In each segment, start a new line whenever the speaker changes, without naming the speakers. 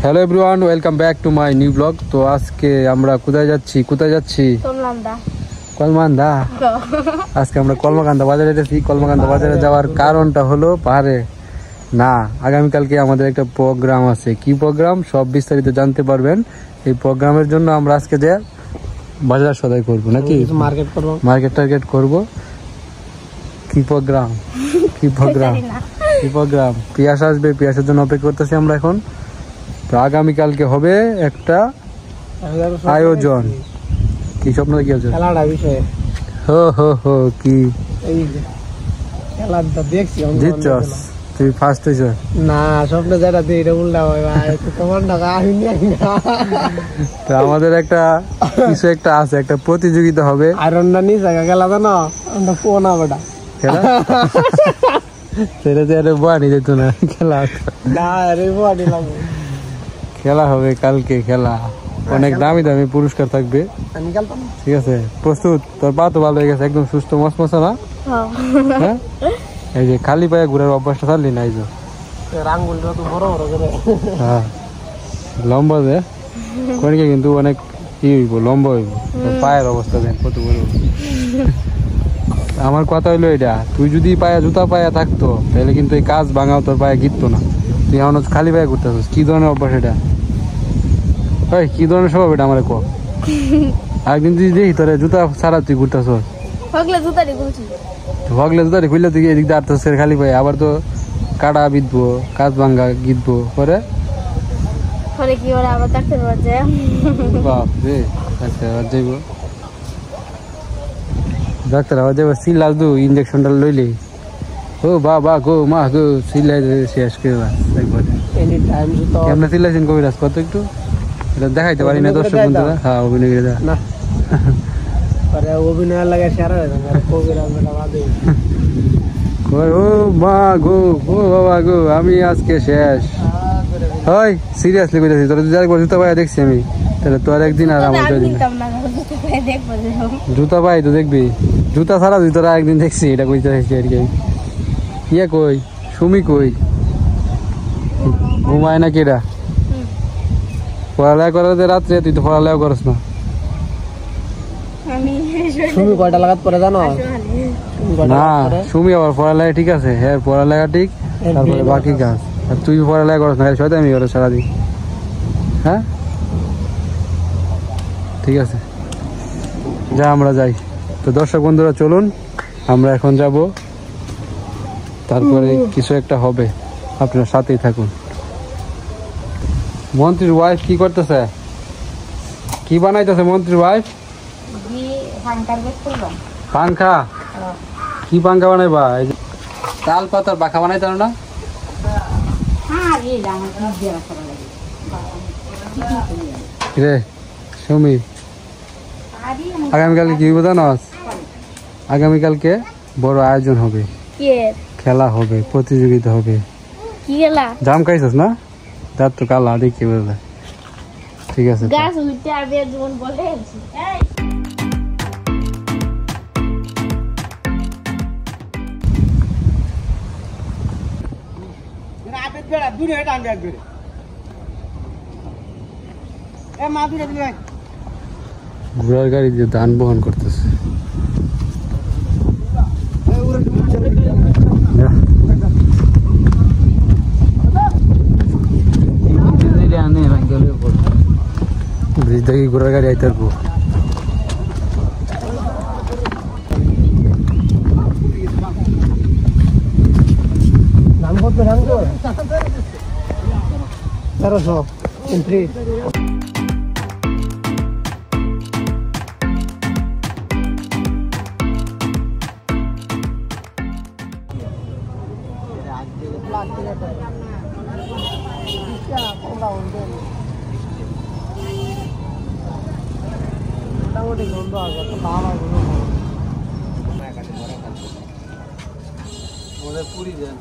Hello everyone, welcome back to my new blog. তো আজকে আমরা কোথায় যাচ্ছি? কলমান্দা। আজকে আমরা কলমাকান্দা বাজারে যাচ্ছি। কলমাকান্দা বাজারে যাওয়ার কারণটা হলো পাহাড়ে না, আগামীকালকে আমাদের একটা প্রোগ্রাম আছে। কি প্রোগ্রাম সব বিস্তারিত জানতে পারবেন। এই প্রোগ্রামের জন্য আমরা আজকে যে বাজার সদাই করবো নাকি মার্কেট টার্গেট করবো। কি প্রোগ্রাম পিয়াস আসবে, পিয়াসের জন্য অপেক্ষা করতেছি আমরা এখন। তো আগামীকালকে হবে একটা আয়োজন। কি স্বপ্ন কি আছে কি জিতছস তুই ফার্স্ট হইছ না? স্বপ্ন যেটা তুই এটা উল্টা তোমার টাকা তো আমাদের একটা কিছু একটা আছে, একটা প্রতিযোগিতা হবে। আয়রনটা নিয়ে জায়গা খেলা জানো আমরা কোনা বেটা খেলা সেটা যে বানি যেত না খেলা না রে বানি লাগবে। খেলা হবে কালকে, খেলা অনেক দামি দামি পুরস্কার থাকবে। ঠিক আছে, প্রস্তুত? তোর পা তো ভালো হয়ে গেছে, একদম সুস্থ মসমসা না? হ্যাঁ, এই যে খালি পায়ে ঘুরার অভ্যাসটা ছাড়লি না? এই যে হ্যাঁ লম্বা যে কোনকে কিন্তু অনেক ই হইব, লম্বা হইব। পায়ের অবস্থা দেন কত বড়। আমার কথা হইলো এটা, তুই যদি পায়ে জুতা পায়ে থাকতো তাহলে কিন্তু এই কাজ ভাঙাও তোর পায়ে গিততো না। তুই এখন খালি পায়ে ঘুরতেছিস, কি ধরনের অভ্যাস এটা? ভাই কি ধরনের স্বভাব এটা আমার কো? একদিন তুই দেখি তোর জুতা ছাড়া তুই ঘুরতেছ, হগলে জুতারি খুললে তুই এদিক দিয়ে আটতেছ খালি পায়ে। আবার তো কাটা বিধবো, কাজ ভাঙ্গা গিতবো পরে কি ওরা আবার ডাক্তার বাজে বাপ রে, ডাক্তার যাইব, ডাক্তার আবার যাইব। সিলাস দু ইঞ্জেকশনটা লইলে ও বাবা গো মা গো সিলাই শেষ করে একবার। কেমন সিলাইছেন কবিরাজ কত একটু এটা দেখাইতে পারি না দর্শক বন্ধুরা। হ্যাঁ অভিনয় করে দেয় না, অভিনয় লাগে ও মা গো ও বাবা গো আমি আজকে শেষ। হয় সিরিয়াসলি কইতাছি, তোর যাই জুতা পায়ে দেখছি আমি, তাহলে তোর একদিন আর আমার জুতা পাই তো দেখবি, জুতা ছাড়া তুই তোরা একদিন দেখছি এটা কইতে চাইছি আর কি। ইয়ে কই সুমি কই ঘুমায় না কেডা? পড়ালেখা করাতে রাত্রে তুই তো পড়ালেখা করস না। সুমি কয়টা লাগাত পরে জানো না? সুমি আবার পড়ালেখা ঠিক আছে, হ্যাঁ পড়ালেখা ঠিক, তারপরে বাকি কাজ। আর তুই পড়ালেখা করস না, শয়তানি করস সারাদিন। হ্যাঁ ঠিক আছে, যা আমরা যাই। তো দর্শক বন্ধুরা চলুন আমরা এখন যাব, তারপরে কিছু একটা হবে, আপনার সাথেই থাকুন। মন্ত্রীর ওয়াইফ কি করতেছে? কি বানাইতেছে মন্ত্রীর ওয়াইফ? পাঙ্খা। কি পাঙ্খা বানাইবা? এই যে তাল পাতার পাখা বানাইতে না? রে সুমি, আগামীকালকে কি জানাস? আগামীকালকে বড় আয়োজন হবে, খেলা হবে, প্রতিযোগিতা হবে। কি খেলা? জাম খাইছিস না? দাঁত তো কালা দেখি বোঝা। ঠিক আছে ঘোড়ার গাড়ি দিয়ে ধান বহন করতেছে। ব্রিজ থেকে ঘোড়ার গাড়ি আইতে পারবো। পুরি দেন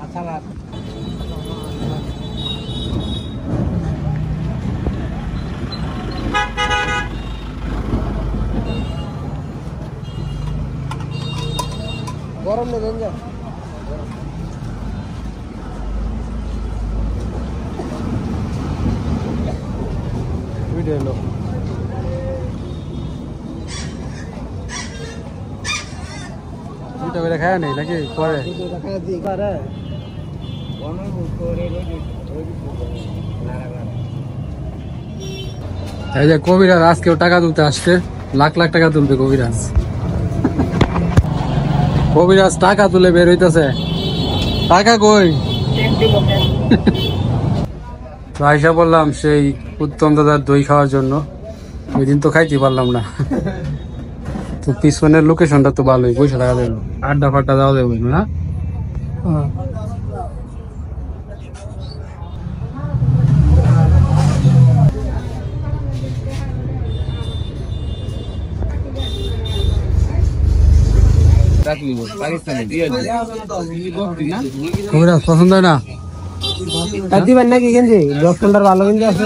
আচ্ছা
গরম নেই যা
এলো দুইটা করে খায় নেই নাকি পরে এই যে কবিরাজ আজকেও টাকা তুলতে আসছে, লাখ লাখ টাকা তুলবে কবিরাজ। কবিরাজ টাকা তুলে বের হইতেছে, টাকা কই? তো আইসা বললাম সেই উত্তম দাদার দই খাওয়ার জন্য, ওই দিন তো খাইতে পারলাম না। তো পিছনের লোকেশনটা তো ভালোই, পয়সা টাকা দেবো, আড্ডা ফাড্ডা দেওয়া দেবো না। কবিরাজ পছন্দ হয় না?
দিবেন নাকি গেঞ্জি 10 ঘন্টার ভালো গেঞ্জি আছে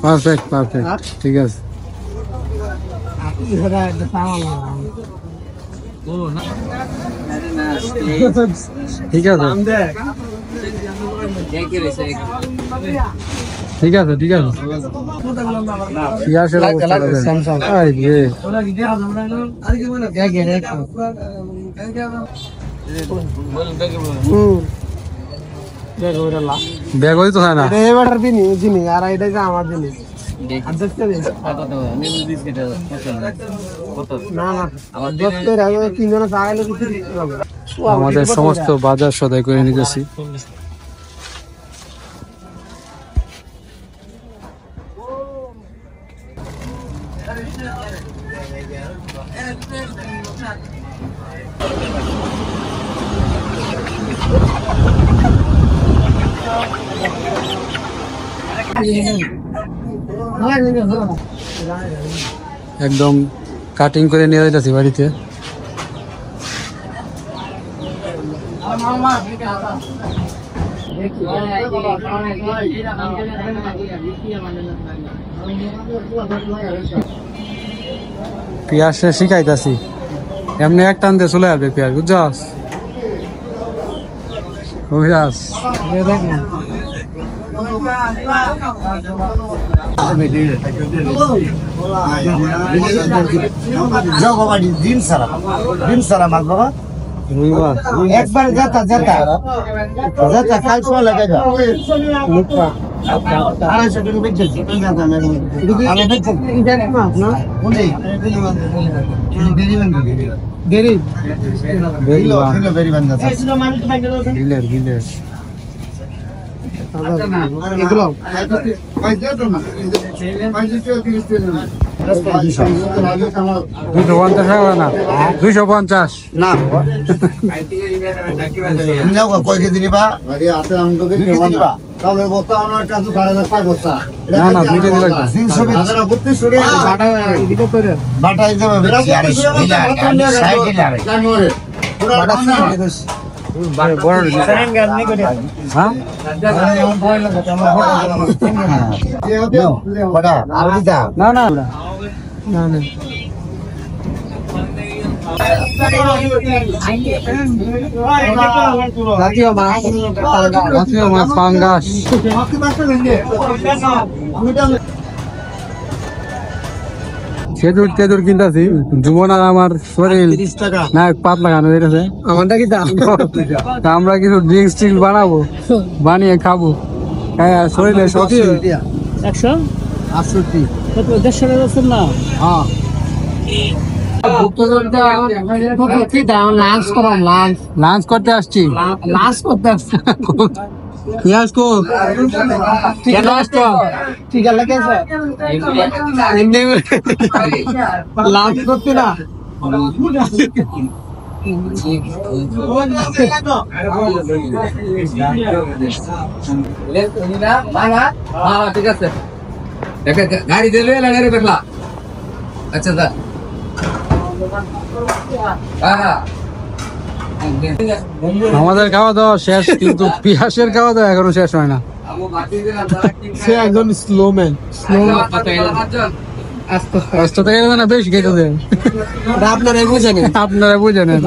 পারফেক্ট পারফেক্ট, ঠিক আছে। ঠিক আছে ঠিক আছে ঠিক আছে ব্যাগ হই তো হয় না,
এবার জিনিস আর এটা আমার জিনিস
আমাদের সমস্ত বাজার সদাই করে নিতেছি। একদম কাটিং করে নিয়ে যাইতেছি বাড়িতে। পেঁয়াজ শিখাইতেছি, এমনি এক টান দিয়ে চলে আসবে পেঁয়াজ, বুঝছস? কবিরাজ
দিন সারা মাছ বাবা একবার যেতা যেতা যেতা কাল সময় লাগে যা 250 টাকা বেচেছি আমি বেচেছি জানেন না না কোনে বেরি বেরি বান্দা
গিলের গিলের
এগুলো
250 টাকা না, 250
না কয় কেজি নিবা তবে বস্তা আমার কাছে 5,500 বস্তা
না না 2 কেজি লাগবে।
332 টাকা বাটা হিসাবে বেশি আর 60
না না জাতীয় মাছ পাঙ্গাস। খেজুর টেজুর কিনতেছি, জীবন আর আমার শরীর না পাতলা গানো বেড়েছে,
আমারটা কি দাম
আমরা কিছু ড্রিঙ্কস টিঙ্কস বানাবো, বানিয়ে খাবো, হ্যাঁ শরীরে শক্তি।
168 150 না
হ্যাঁ লাঞ্চ করতে আসছি, পেঁয়াজ কো
ঠিক আছে লাঞ্চ করতে না
ঠিক আছে গাড়ি দিলে দেখলা। আচ্ছা আমাদের খাওয়া দাওয়া শেষ, কিন্তু পিয়াসের খাওয়া দাওয়া এখনো শেষ হয় না।
সে একজন স্লোম্যান,
আস্তে থেকে না বেশ খেতে দেন,
আপনারা বুঝেন।
আপনারা বুঝে নেন।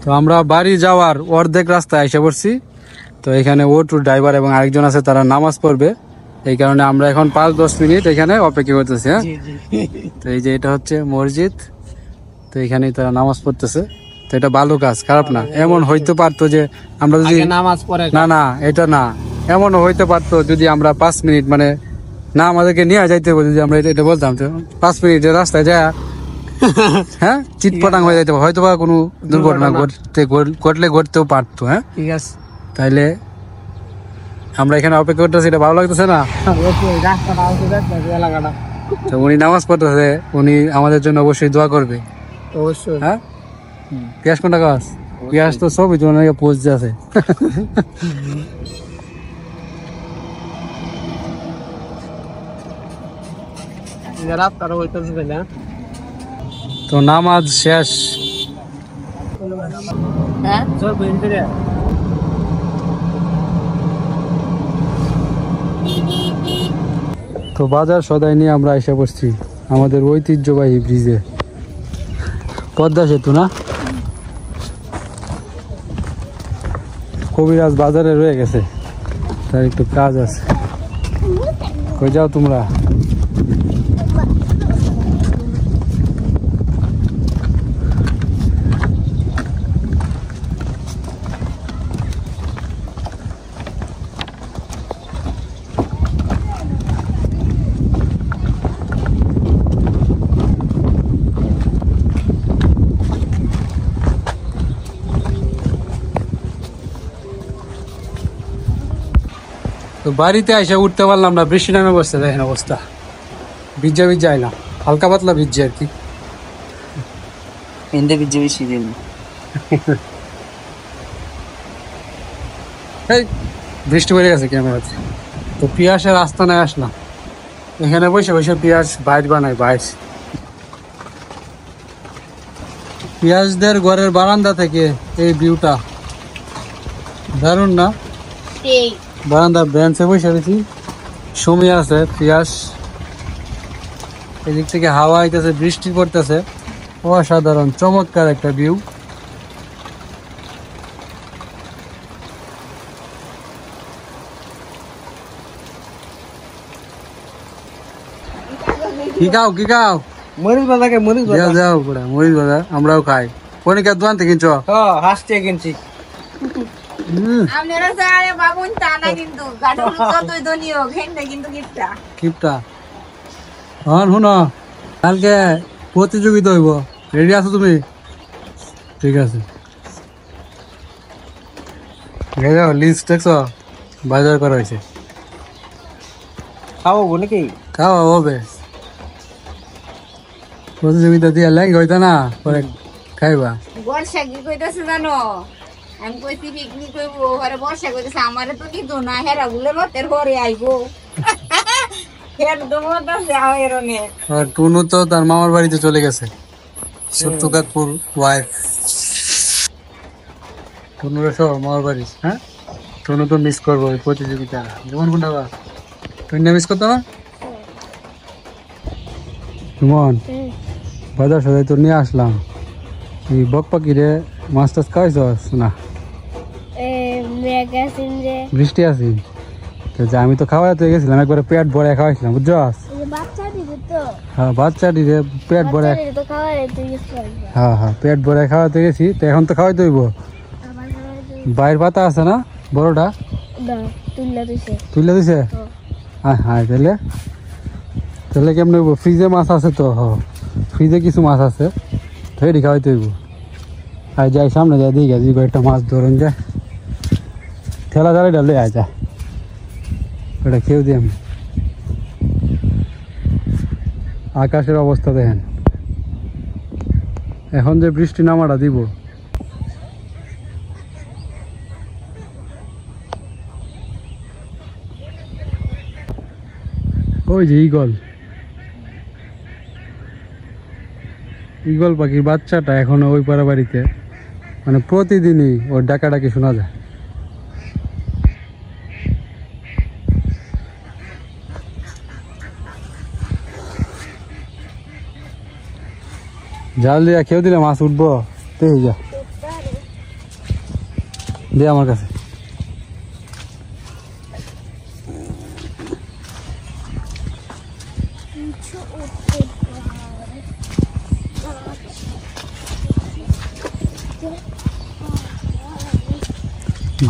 তো আমরা বাড়ি যাওয়ার অর্ধেক রাস্তায় এসে পড়ছি। তো এখানে অটো ড্রাইভার এবং আরেকজন আছে, তারা নামাজ পড়বে, এই কারণে আমরা এখন 5-10 মিনিট এখানে অপেক্ষা করতেছি। হ্যাঁ, তো এই যে এটা হচ্ছে মসজিদ, তো এখানেই তারা নামাজ পড়তেছে। তো এটা ভালো কাজ, খারাপ না। এমন হইতে পারতো যে আমরা যদি
নামাজ পড়ে
না না এটা না, এমনও হইতে পারতো যদি আমরা 5 মিনিট মানে না আমাদেরকে নিয়ে যাইতে হবে, যদি আমরা এটা বলতাম 5 মিনিটের রাস্তায় যায় হ্যাঁ চিৎপটাং হয়ে যাইতে, হয়তো বা কোনো দুর্ঘটনা ঘটতেও পারতো। হ্যাঁ
ঠিক আছে,
তাইলে আমরা এখানে অপেক্ষা করতেছি, এটা ভালো লাগতেছে না?
এলাকাটা
তো উনি নামাজ পড়তেছে, উনি আমাদের জন্য অবশ্যই দোয়া করবে।
অবশ্যই।
হ্যাঁ, পিয়াস কোনটা গাছ? পিয়াস তো সবই তো অনেকে পোস্ট আছে।
রাস্তাটা হইতেছে না।
তো নামাজ শেষ,
হ্যাঁ
তো বাজার সদাই নিয়ে আমরা এসে পড়ছি আমাদের ঐতিহ্যবাহী ব্রিজে, পদ্মা সেতু না? কবিরাজ বাজারে রয়ে গেছে, তার একটু কাজ আছে। কই যাও তোমরা? তো বাড়িতে এসে উঠতে পারলাম না, বৃষ্টি নামে বসতে, দেখেন অবস্থা, ভিজা ভিজাই না, হালকা পাতলা ভিজছে আর কি।
এনদে বিজে বেশি দিন
এই বৃষ্টি পড়ে গেছে ক্যামেরাতে। তো পিয়াসের আস্তানায় আসলাম, এখানে বসে বসে পিয়াস বাইট বানায়, বাইট। পিয়াসদের ঘরের বারান্দা থেকে এই ভিউটা দারুণ না? বারান্দা বেঞ্চে বসে রয়েছি, সুমি আছে, পিয়াস, এদিক থেকে হাওয়া আইতেছে, বৃষ্টি পড়তেছে, অসাধারণ চমৎকার একটা ভিউ। কি খাও কি খাও?
মরিচ বাজাকে মরিচ বাজা।
যাও যাও বড়া, মরিচ বাজা আমরাও খাই। কোনিকা দোকান থেকে কিনছো?
হ্যাঁ, হাসতে কিনছি।
আপনারা সারে বাবুন তা না, কিন্তু গাড়ুর যতই দনিও ঘেন্ডে কিন্তু গিফটটা
কিপটা হন শুনো, কালকে প্রতিযোগিতা হইব, রেডি আছো তুমি? ঠিক আছে, লিস্ট দেখছো, বাজার করা হয়েছে,
খাওয়াবো নাকি?
খাওয়া হবে। প্রতিযোগিতা দিয়ে ল্যাঙ্গ হইতা না, পরে খাইবা।
বর্ষা কি কইতাছে জানো? আমি কইছি পিকনিক কইবো, আরে বর্ষা কইতাছে আমারে তো কি না, হেরা গুলো লতের ঘরে আইবো। হের দমতা যাও এরনে।
আর টুনু তো তার মামার বাড়িতে চলে গেছে, সত্য কাকপুর ওয়াইফ। টুনুর সব মামার বাড়ি। হ্যাঁ, টুনু তো মিস করবো ওই প্রতিযোগিতা, যেমন কোনটা তুই না মিস করতো না? সুমন, বাজার সদাই তো নিয়ে আসলাম, এই বক পাখি রে মাছ টাছ খাওয়াইছস না? বৃষ্টি আছি তো, যে আমি তো খাওয়াই তো গেছিলাম, একবারে পেট ভরে খাওয়াইছিলাম, বুঝছস? হ্যাঁ, বাচ্চা দিলে পেট ভরে, হ্যাঁ হ্যাঁ পেট ভরে খাওয়াতে গেছি। তো এখন তো খাওয়াইতে হইব। বাইরের পাতা আছে না বড়টা, তুলে দিছে? হ্যাঁ হ্যাঁ, তাহলে তাহলে কেমন হইব? ফ্রিজে মাছ আছে তো, ফ্রিজে কিছু মাছ আছে, তো এটি খাওয়াইতে হইব। আর যাই সামনে যাই দিই গেছি কয়েকটা মাছ ধরুন, যায় ঠেলা জালে ডালে আয় যা, ওটা খেয়েও দিই আমি। আকাশের অবস্থা দেখেন, এখন যে বৃষ্টি নামাটা দিব, ওই যে ইগল, ঈগল পাখির বাচ্চাটা এখনো ওই পাড়া বাড়িতে, মানে প্রতিদিনই ওর ডাকাডাকি শোনা যায়। জাল দিয়া খেয়েও দিলে মাছ উঠবো, যা দে আমার কাছে।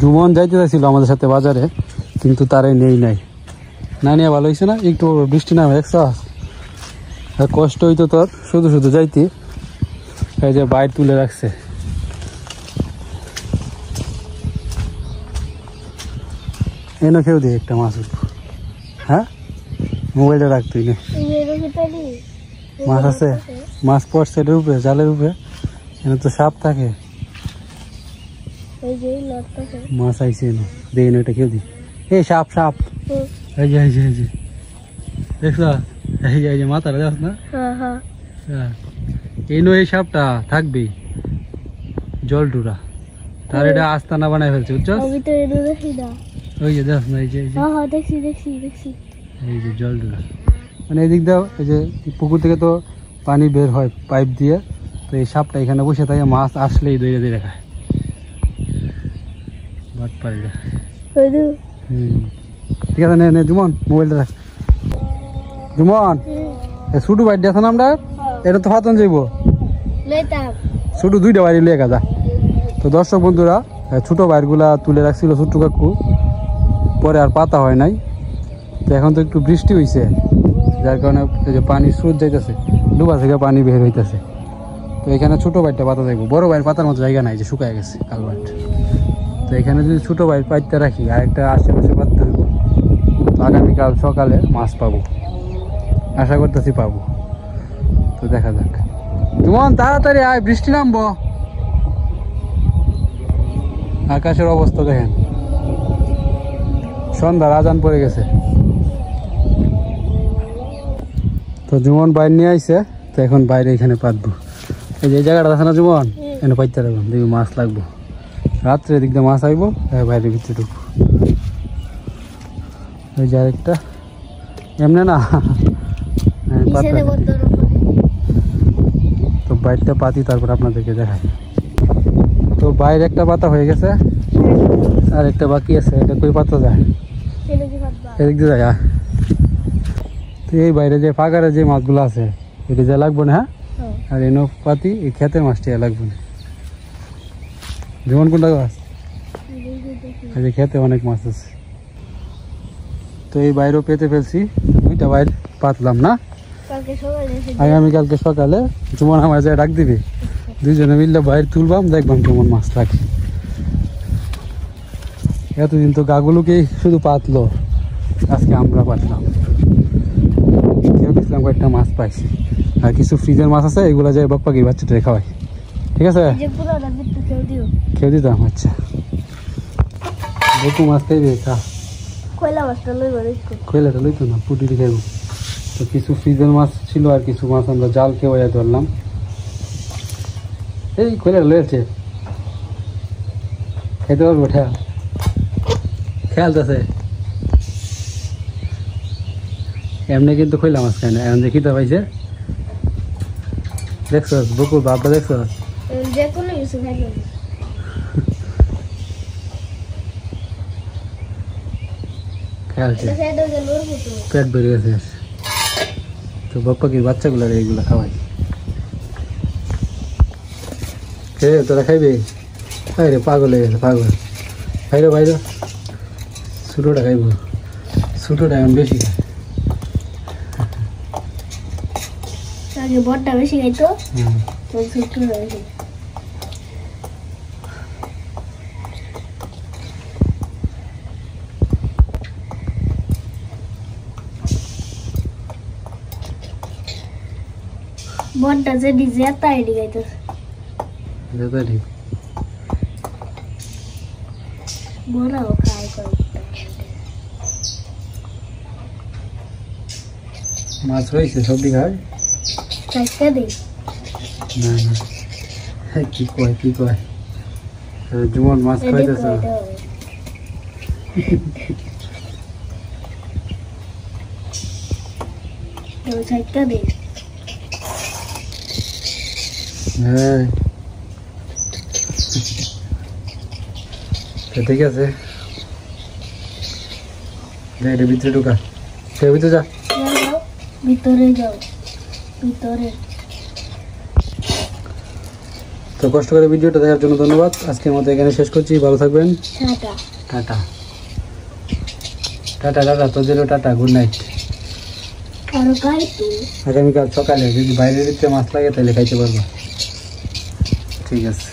জুমন যাইতে চাইছিল আমাদের সাথে বাজারে, কিন্তু তারাই নেই নাই। না নিয়ে ভালো হয়েছে না, একটু বৃষ্টি নামে দেখছ, কষ্ট হইতো তোর শুধু শুধু যাইতি। এই যে বাইর তুলে রাখছে, এনে খেয়েও দিই একটা মাছ উঠবো। হ্যাঁ মোবাইলটা রাখতো না, মাছ আছে, মাছ পড়ছে এটার উপরে, জালের উপরে। এনে তো সাপ থাকে, মাছ আইসে এনে দেখি না, এটা খেয়ে দিই। এই সাপ সাপ, এই যে এই যে এই যে দেখছ, এই যে এই যে মাথাটা দেখ না, এই সাপটা থাকবেই জল ডুরা, তার এটা আস্তানা বানায় ফেলছে বুঝছো। ওই যে দেখ না, এই যে এই যে জল ডুরা, মানে এদিক দাও, এই যে পুকুর থেকে তো পানি বের হয় পাইপ দিয়ে, তো এই সাপটা এখানে বসে থাকে, মাছ আসলেই দইরে দইরে খায়। বাট পারিটা ঠিক আছে, নে নে জুমন মোবাইলটা রাখ। জুমন ছুটু বাইর দিয়েছ না আমরা, এটা তো ফাতন যাইব, ছোট দুইটা বাইরে লিয়ে গাজা। তো দর্শক বন্ধুরা, ছোট বাইরগুলা তুলে রাখছিল ছোট্ট কাকু, পরে আর পাতা হয় নাই। তো এখন তো একটু বৃষ্টি হয়েছে, যার কারণে এই যে পানি স্রোত যাইতেছে, ডুবা থেকে পানি বের হইতেছে। তো এখানে ছোট বাইরটা পাতা যাইব, বড় বাইর পাতার মতো জায়গা নাই, যে শুকায় গেছে কালবাট। তো এখানে যদি ছোট বাইর পাইতে রাখি, আর একটা আশেপাশে পাততে হইব, তো আগামীকাল সকালে মাছ পাবো, আশা করতেছি পাবো। তো দেখা যাক। জুমন তাড়াতাড়ি আয়, বৃষ্টি নামবো। আকাশের অবস্থা দেখেন, সন্ধ্যার আজান পড়ে গেছে। তো জুমন বাইরে নিয়ে আইছে, তো এখন বাইরে এখানে পাতবো। এই যে জায়গাটা আছে না জুমন, এখানে পাইতে রাখবো, দেখবি মাছ লাগবো। রাত্রে এদিক দিয়ে মাছ আইবো, বাইরে ভিতরে ঢুকবো। ওই যে আরেকটা এমনি না, তো বাইরটা পাতি, তারপর আপনাদেরকে দেখাই। তো বাইরে একটা পাতা হয়ে গেছে, আর একটা বাকি আছে, এটা কই পাতা যায়, এদিক দিয়ে যায়। তো এই বাইরে যে ফাঁকারে যে মাছগুলো আছে, এটা যা লাগবো না। হ্যাঁ, আর এনো পাতি, এই ক্ষেতের মাছটি লাগবে না। যেমন কোনটা গাছ, এই যে ক্ষেতে অনেক মাছ আছে। তো এই বাইরেও পেতে ফেলছি, দুইটা বাইর পাতলাম না। আগামীকালকে সকালে জুমন আমার যায় ডাক দিবি, দুইজনে মিললে বাইরে তুলবাম, দেখবাম কেমন মাছ থাকে। এতদিন তো গাগুলোকেই শুধু পাতলো, আজকে আমরা পাতলাম। ভেবেছিলাম কয়েকটা মাছ পাইছি, আর কিছু ফ্রিজের মাছ আছে, এগুলো যায় বাপ্পাকে বাচ্চাটা খাওয়াই। ঠিক আছে, খেয়ে দিতাম। আচ্ছা দেখু মাছ খাইবে, খা। কয়লাটা লইতো না, পুটিটি খাইব। তো কিছু ফ্রিজের মাছ ছিল, আর কিছু মাছ আমরা জাল খেয়ে ধরলাম। এই কয়লাটা লয়েছে, খাইতে পারবো, খেয়ালতেছে এমনি, কিন্তু কইলা মাছ খাই না। এখন যে খিদা পাইছে, দেখছ বকুল বাপটা, দেখছ খেয়ালছে, পেট বেড়ে গেছে। তো বাপ্পাকে বাচ্চাগুলো এইগুলো খাওয়াই। খেয়ে তোরা খাইবে? রে পাগল হয়ে গেছে, পাগল। খাইরো বাইরো, ছোটোটা খাইব, ছোটোটা এখন বেশি খায়।
বড়টা বেশি খাইতো, ছোটটা বেশি। বড়টা যে ডিজে তাই গাইতো,
যেটা ঠিক।
বড়াও খায় করে।
মাছ রয়েছে, সবজি খায়,
চাইতে দে।
না না কি কয় জুমন মাছ খাইতেছে হ্যাঁ ঠিক আছে এটা ভিতরে ঢুকা সে ভিতরে যা
ভিতরে যাও ভিতরে।
তো কষ্ট করে ভিডিওটা দেখার জন্য ধন্যবাদ। আজকের মতো এখানে শেষ করছি। ভালো থাকবেন।
টাটা
টাটা টাটা টাটা তোদেরও টাটা, গুড নাইট।
আরো খাইতো
আগামীকাল সকালে যদি বাইরের ভিতরে মাছ লাগে তাহলে খাইতে পারবো। ঠিক আছে।